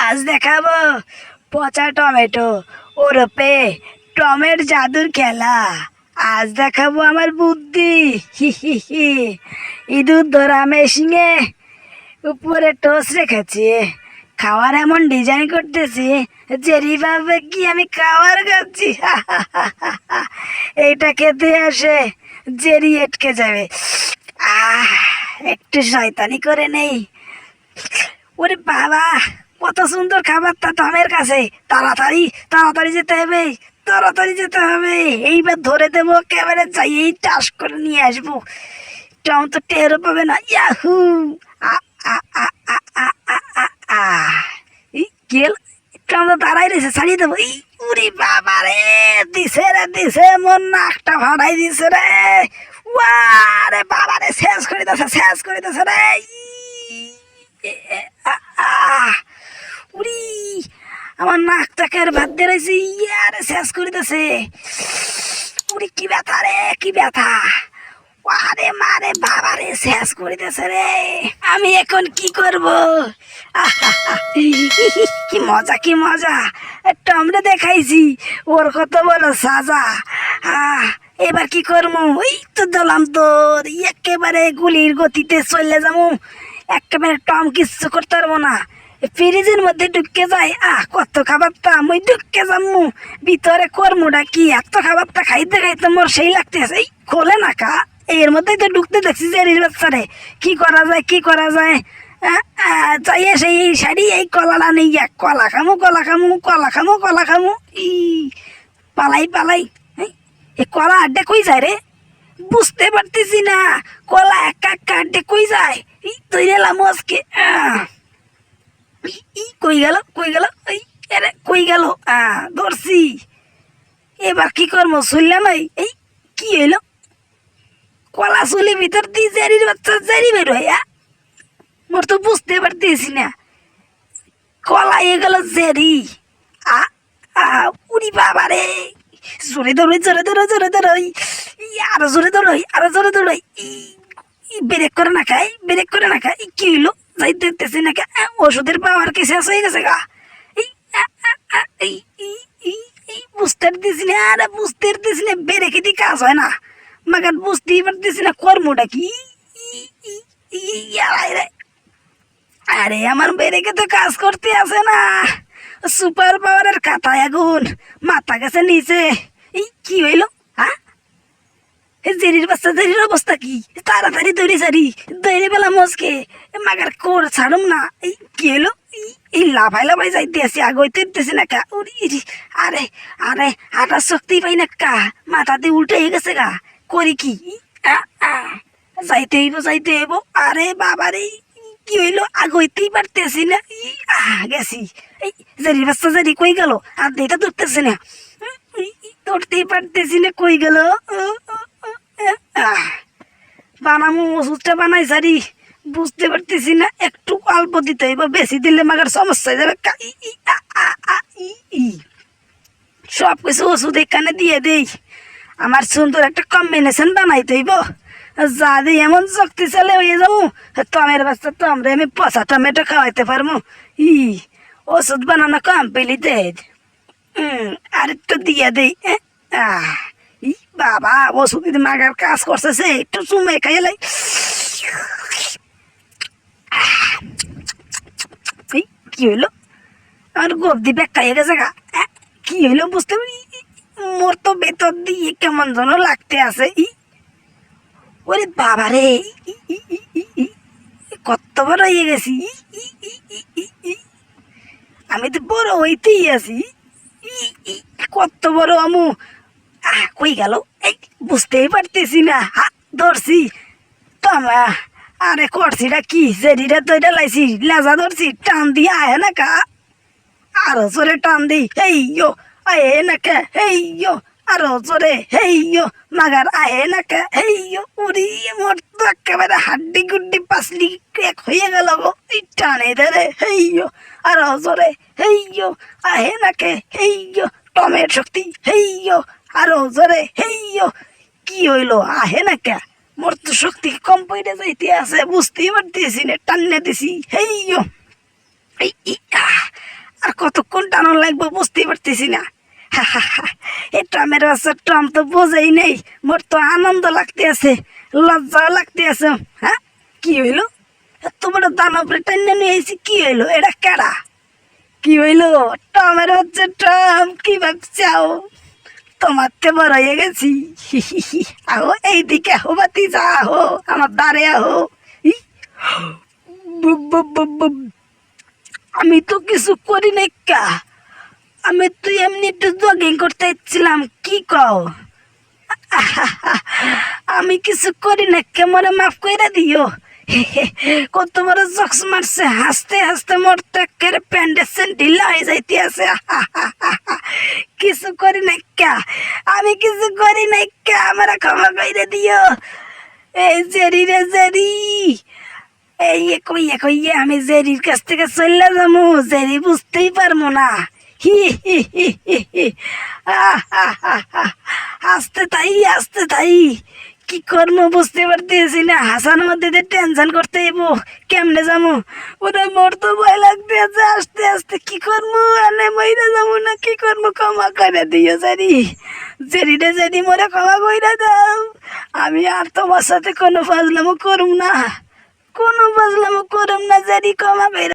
আজ দেখাবো পচা টমেটো ওরপে টমের জাদুর খেলা। আজ দেখাবো আমার বুদ্ধি। হি হি হি। ইঁদুর ধরা মেশিনে উপরে টোস রেখেছি, খাওয়ার এমন ডিজাইন করতেছি জেরি ভাবে কি আমি খাওয়ার খাচ্ছি। এইটা খেতে আসে জেরি এটকে যাবে। একটু শয়তানি করে নেই। ওরে বাবা, কত সুন্দর খাবারটা টমের কাছে। তাড়াতাড়ি তাড়াতাড়ি যেতে হবে, তাড়াতাড়ি যেতে হবে। এইবার ধরে দেবো, একেবারে যাই এই টাস করে নিয়ে আসবো। টম তো টেরও পাবে না। ইয়াহু! আ আ আ আ আ আ আ আ। এই গেল, টম তো দাঁড়াই রয়েছে, ছাড়িয়ে দেবো। এই উরি বাবা রে, দিছে রে দিছে, মোর নাকটা ফাটাই দিছে রে। ওয়ারে বাবা রে, শেষ করে দিছে, শেষ করে দিছে রে। উরি, আমার নাকটাকে আর ভাত দিয়ে রয়েছে। ইয়ারে শেষ করে দিছে। উরি কি ব্যথা রে, কি ব্যথা। আরে মারে বাবা রে, শেষ করে দিয়েছে রে। আমি এখন কি করব? কি মজা, কি মজা। টমরে দেখাইছি, ওর কত বলো সাজা। এবার কি করবো? ওই তো দিলাম তোর, একেবারে গুলির গতিতে চলে যাবো। একেবারে টম কিচ্ছু করতে পারবো না। ফ্রিজের মধ্যে ঢুকে যায়। কত খাবারটা আমি ঢুকে যাবো ভিতরে, করমুটা কি এত খাবারটা খাইতে খাইতে মোর সেই লাগতেছে। এই খোলে না কা, এর মধ্যেই তো ঢুকতে দেখছি যে বাচ্চারে। কি করা যায়, কি করা যায়? চাইয়ে সেই শাড়ি এই কলাটা নেই, কলা খামু, কলা খামু, কলা খামু, কলা খামু। ই পালাই পালাই। এই কলা আড্ডে কই যায় রে? বুঝতে পারতেছি না। কলা একা একা আড্ডে কই যায়? এই তৈরি এলাম আজকে। কই গেল, কই গেল? এই আরে কই গেল? ধরছি। এবার কি করবো? শুনলাম নাই। এই কি হইলো? কলা চুলি ভিতর দিয়ে জারির বাচ্চা জারি বের হয়। মোর তো বুঝতে পারতেছি না। কলা এ গেল জেরি। আ আ উরি বাবা রে, জোরে দৌড়ই, জোরে দৌড়ো, জোরে দৌড়ই। আরো জোরে দৌড়ই, আরো জোরে দৌড়ই। ব্রেক করে না খাই, ব্রেক করে না খাই। কি হইলো? যাইতেছি না কে? ওষুধের পাওয়ার কি শেষ হয়ে গেছে গা? বুঝতে পারতেছি না, আরে বুঝতে পারতেছি না। ব্রেকে দিয়ে কাজ হয় না, মাগার বুঝতেই পারতেছি না কর্মটা কি। আরে আমার ব্রেকে তো কাজ করতে আসে না। সুপার পাওয়ারের খাতায় আগুন, মাথা গেছে নিচে। এই কি হইলো? জেরির বাচ্চা, জেরির অবস্থা কি? তাড়াতাড়ি দৌড়ি সারি, দৌড়ে পেলাম মজকে। মাগার কোর ছাড়ুম না। এই কি হলো? এই লাফাই লাফাই যাইতে আসি, আগইতে দিতেছি না কা। আরে আরে হাঁটার শক্তি পাই না কা, মাথা দিয়ে উল্টে হয়ে গেছে গা। করি কি? যাইতে হইব, যাইতে হইব। আরে বাবা রে, কি হইলো? আগইতেই পারতেছি না। গেছি। এই জেরির বাচ্চা, জেরি কই গেল? আর এটা ধরতেছি না, ধরতেই পারতেছি না। কই গেল? বানামু ওষুধটা বানাই সারি, বুঝতে পারতেছি না। একটু অল্প দিতে হইব, বেশি দিলে মাগার সমস্যা হয়ে যাবে। সব কিছু ওষুধ এখানে দিয়ে দেই, আমার সুন্দর একটা কম্বিনেশন বানাইতে হইব। যা দিই এমন শক্তিশালী হয়ে যাবো, টমের বাচ্চা তো আমরা আমি পচা টমেটো খাওয়াইতে পারবো। ওষুধ বানানো কমপ্লিটেড। আর একটু দিয়ে দেই। বাবা, ওষুধ মাগার কাজ করতেছে। একটু চুমে খাইলাই। কি হইলো? আমার গবদি ব্যাগ খাইয়ে গেছে গা। কি হইলো বুঝতে পারি? মোর তো ভেতর দিয়ে কেমন যেন লাগতে আছে। ওরে বাবা রে, কত বড় হয়ে গেছি। আমি তো বড় হইতেই আছি। কত বড় আমু। কই গেল? এই বুঝতেই পারতেছি না। ধরছি তোমা। আরে করছিটা কি? জেরিটা তো এটা লাইছি, লেজা ধরছি, টান দিয়ে আহে না কা। আরো জোরে টান দি। হেই ইয়ো, আহে না কে। হেই ইয়ো, আরো জোরে। হেই ইয়ো, মাগার আহে না কে। হেই ইয়ো, উড়ি মোর তো একেবারে হাড্ডি গুড্ডি পাসলি ক্রেক হয়ে গেল গো। এই টানে ধরে। হেই ইয়ো, আরো জোরে। হেই ইয়ো, আহে না কে। হেই ইয়ো, টমের শক্তি। হেই ইয়ো, আরো জোরে। হেই ইয়ো, কি হইলো? আহে না কে। মোর তো শক্তি কম পড়ে যাইতে আছে, বুঝতেই পারতেছি না। টান্নে দিছি। হেই ইয়ো, লাগবে বুঝতেই পারতেছি না। এই ট্রামের বাচ্চা ট্রাম তো বোঝেই নেই, মোর তো আনন্দ লাগতে আছে, লজ্জাও লাগতে আছে। হ্যাঁ, কি হইলো? এত বড় দানবরে টাইনে নিয়ে এসেছি, কি হইলো? এটা কেডা? কি হইলো? টমের হচ্ছে টম, কি ভাবছাও? তোমার তে বড় হয়ে গেছি। আহো এইদিকে, আহো বাতিজা, আহো আমার দ্বারে আহো। ই, বুব, বুব, বুব, বুব। আমি তো কিছু করি নাই কা, আমি তো এমনি একটু জগিং করতে ইচ্ছিলাম, কি কও? আমি কিছু করি না, কেমন মাফ কইরা দিও। কত বড় জক্স মারছে, হাসতে হাসতে মোর তো একেবারে প্যান্ডের ঢিলা হয়ে যাইতে আছে। কিছু করি না কা, আমি কিছু করি না কা, আমার ক্ষমা কইরা দিও। এই জেরি রে জেরি, এই কইয়া কইয়া আমি জেরির কাছ থেকে চললে যাবো, জেরি বুঝতেই পারবো না। হি হি হি হি হি। আসতে তাই, আসতে তাই, কি করবো বুঝতে পারতেছি না। হাসানোর মধ্যে দিয়ে টেনশন করতে এবো, কেমনে যাবো? ওরা মোর তো ভয় লাগতে আছে, আস্তে আস্তে কি করবো, আনে মইরা যাবো না, কি করবো? ক্ষমা করে দিও জেরি, জেরি রে জেরি, মোরে ক্ষমা কইরা দাও। আমি আর তোমার সাথে কোনো ফাজলামো করুম না, কোনো ফাজলামো করুম না জেরি, ক্ষমা কইরা